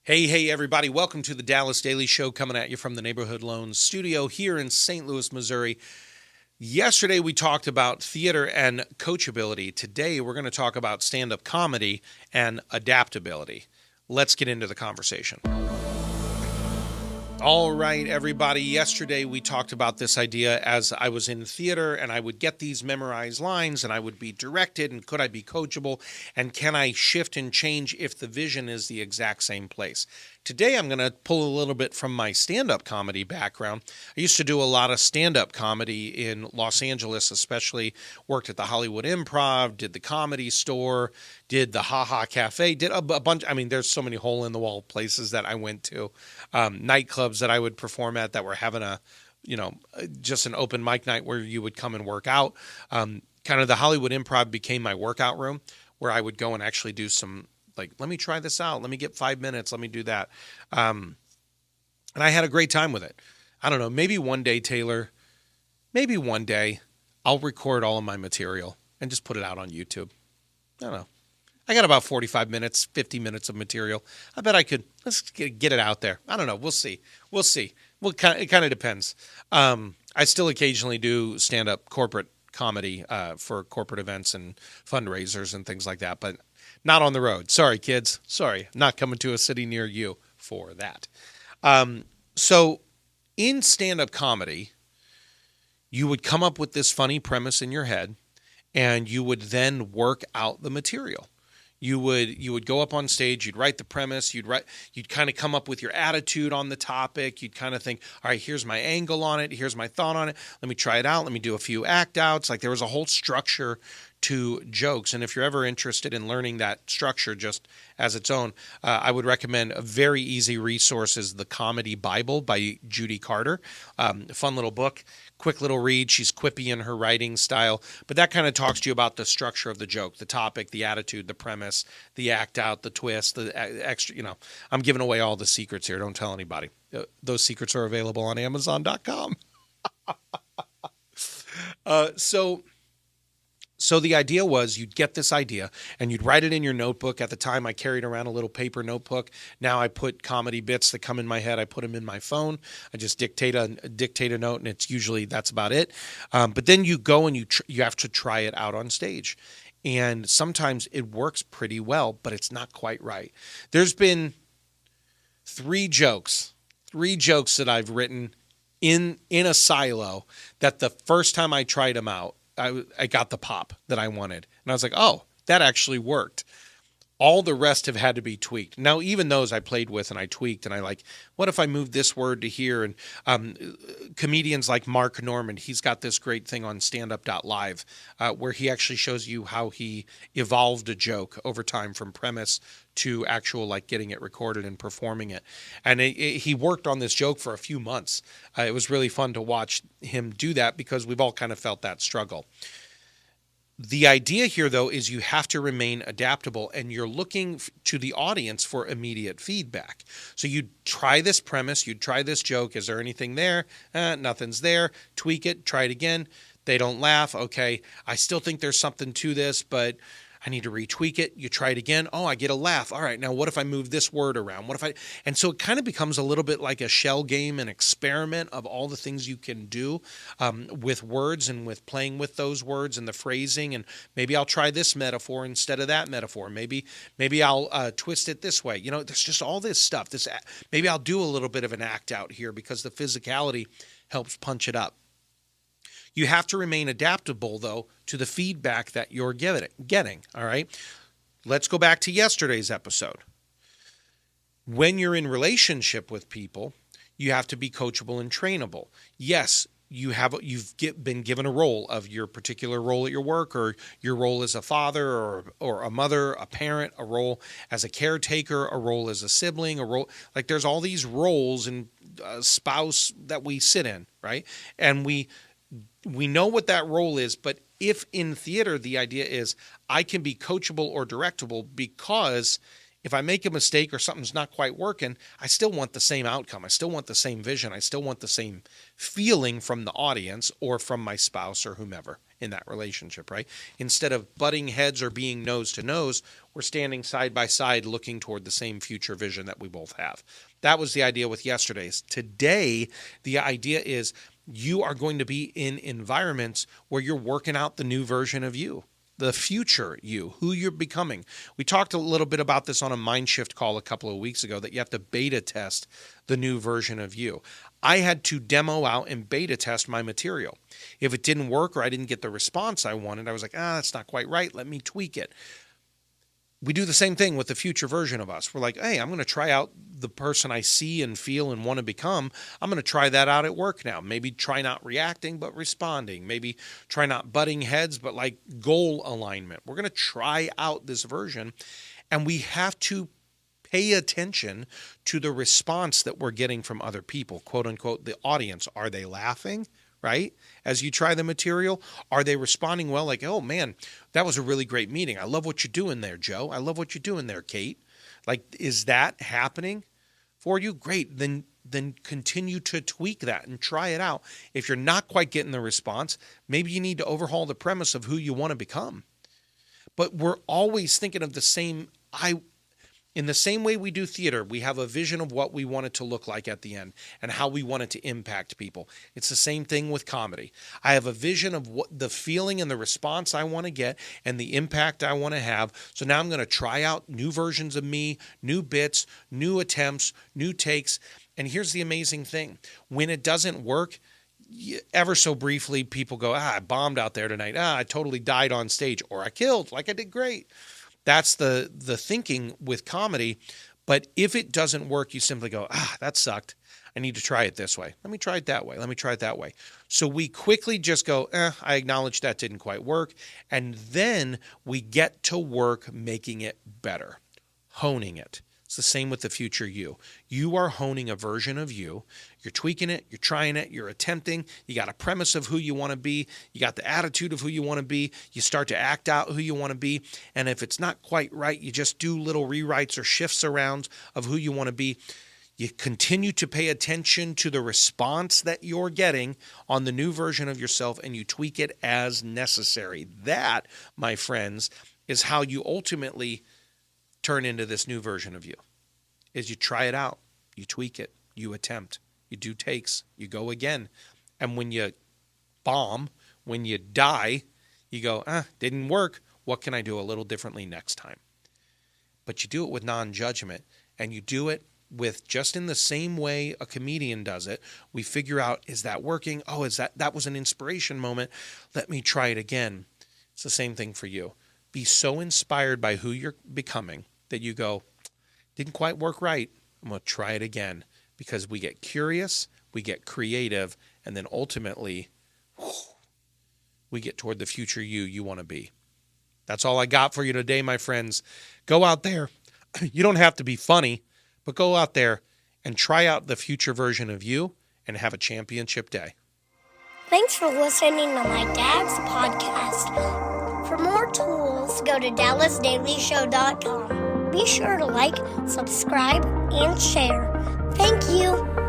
Hey, everybody. Welcome to the Dallas Daily Show, coming at you from the Neighborhood Loans studio here in St. Louis, Missouri. Yesterday, we talked about theater and coachability. Today, we're going to talk about stand-up comedy and adaptability. Let's get into the conversation. All right, everybody. Yesterday, we talked about this idea as I was in theater and I would get these memorized lines and I would be directed, and could I be coachable, and can I shift and change if the vision is the exact same place? Today, I'm going to pull a little bit from my stand-up comedy background. I used to do a lot of stand-up comedy in Los Angeles, especially worked at the Hollywood Improv, did the Comedy Store, did the Ha Ha Cafe, did a bunch. I mean, there's so many hole-in-the-wall places that I went to, nightclubs that I would perform at that were having just an open mic night where you would come and work out. Kind of the Hollywood Improv became my workout room where I would go and actually do some, let me try this out. Let me get 5 minutes. Let me do that. And I had a great time with it. I don't know, maybe one day, Taylor, maybe one day I'll record all of my material and just put it out on YouTube. I don't know. I got about 45 minutes, 50 minutes of material. I bet I could, let's get it out there. I don't know. We'll see. Well, it kind of depends. I still occasionally do stand-up corporate comedy for corporate events and fundraisers and things like that, but not on the road. Sorry, kids. Sorry. Not coming to a city near you for that. So in stand-up comedy, you would come up with this funny premise in your head, and you would then work out the material. You would go up on stage, you'd write the premise, you'd kind of come up with your attitude on the topic, you'd kind of think, all right, here's my angle on it, here's my thought on it, let me try it out, let me do a few act outs. Like, there was a whole structure to jokes. And if you're ever interested in learning that structure just as its own, I would recommend a very easy resource is The Comedy Bible by Judy Carter. Fun little book, quick little read. She's quippy in her writing style, but that kind of talks to you about the structure of the joke, the topic, the attitude, the premise, the act out, the twist, the extra, I'm giving away all the secrets here. Don't tell anybody. Those secrets are available on Amazon.com. So the idea was you'd get this idea and you'd write it in your notebook. At the time, I carried around a little paper notebook. Now I put comedy bits that come in my head. I put them in my phone. I just dictate a note, and it's usually that's about it. But then you go and you have to try it out on stage. And sometimes it works pretty well, but it's not quite right. There's been three jokes that I've written in a silo that the first time I tried them out, I got the pop that I wanted. And I was like, oh, that actually worked. All the rest have had to be tweaked. Now, even those I played with and I tweaked, and what if I moved this word to here? And comedians like Mark Norman, he's got this great thing on standup.live where he actually shows you how he evolved a joke over time from premise to actual getting it recorded and performing it. And he worked on this joke for a few months. It was really fun to watch him do that because we've all kind of felt that struggle. The idea here, though, is you have to remain adaptable, and you're looking to the audience for immediate feedback. So you try this premise, you try this joke. Is there anything there? Nothing's there. Tweak it. Try it again. They don't laugh. Okay, I still think there's something to this, but I need to retweak it. You try it again. Oh, I get a laugh. All right, now what if I move this word around? And so it kind of becomes a little bit like a shell game, an experiment of all the things you can do with words and with playing with those words and the phrasing. And maybe I'll try this metaphor instead of that metaphor. Maybe I'll twist it this way. There's just all this stuff. Maybe I'll do a little bit of an act out here because the physicality helps punch it up. You have to remain adaptable, though, to the feedback that you're getting, all right? Let's go back to yesterday's episode. When you're in relationship with people, you have to be coachable and trainable. Yes, you've been given a role of your particular role at your work, or your role as a father or a mother, a parent, a role as a caretaker, a role as a sibling, a role there's all these roles and spouse that we sit in, right? And we know what that role is, but if in theater the idea is I can be coachable or directable, because if I make a mistake or something's not quite working, I still want the same outcome. I still want the same vision. I still want the same feeling from the audience or from my spouse or whomever in that relationship, right? Instead of butting heads or being nose to nose, we're standing side by side looking toward the same future vision that we both have. That was the idea with yesterday's. Today, the idea is you are going to be in environments where you're working out the new version of you, the future you, who you're becoming. We talked a little bit about this on a MindSHIFT call a couple of weeks ago, that you have to beta test the new version of you. I had to demo out and beta test my material. If it didn't work or I didn't get the response I wanted, I was like, that's not quite right. Let me tweak it. We do the same thing with the future version of us. We're like, hey, I'm going to try out the person I see and feel and want to become. I'm going to try that out at work now. Maybe try not reacting, but responding. Maybe try not butting heads, but like goal alignment. We're going to try out this version, and we have to pay attention to the response that we're getting from other people, quote unquote, the audience. Are they laughing? Right? As you try the material, are they responding well? Like, oh man, that was a really great meeting. I love what you're doing there, Joe. I love what you're doing there, Kate. Like, is that happening for you? Great. Then continue to tweak that and try it out. If you're not quite getting the response, maybe you need to overhaul the premise of who you want to become. But we're always thinking of the same, in the same way we do theater, we have a vision of what we want it to look like at the end and how we want it to impact people. It's the same thing with comedy. I have a vision of what the feeling and the response I want to get and the impact I want to have. So now I'm going to try out new versions of me, new bits, new attempts, new takes. And here's the amazing thing. When it doesn't work, ever so briefly, people go, I bombed out there tonight. I totally died on stage, or I killed, like I did great. That's the thinking with comedy. But if it doesn't work, you simply go, that sucked. I need to try it this way. Let me try it that way. Let me try it that way. So we quickly just go, I acknowledge that didn't quite work. And then we get to work making it better, honing it. It's the same with the future you. You are honing a version of you. You're tweaking it. You're trying it. You're attempting. You got a premise of who you want to be. You got the attitude of who you want to be. You start to act out who you want to be. And if it's not quite right, you just do little rewrites or shifts around of who you want to be. You continue to pay attention to the response that you're getting on the new version of yourself, and you tweak it as necessary. That, my friends, is how you ultimately turn into this new version of you. Is you try it out, you tweak it, you attempt, you do takes, you go again. And when you bomb, when you die, you go, didn't work. What can I do a little differently next time? But you do it with non-judgment, and you do it with just in the same way a comedian does it. We figure out, is that working? Oh, that was an inspiration moment. Let me try it again. It's the same thing for you. Be so inspired by who you're becoming that you go, didn't quite work right. I'm going to try it again, because we get curious, we get creative, and then ultimately we get toward the future you want to be. That's all I got for you today, my friends. Go out there. You don't have to be funny, but go out there and try out the future version of you and have a championship day. Thanks for listening to my dad's podcast. For more tools, go to DallasDailyShow.com. Be sure to like, subscribe, and share. Thank you.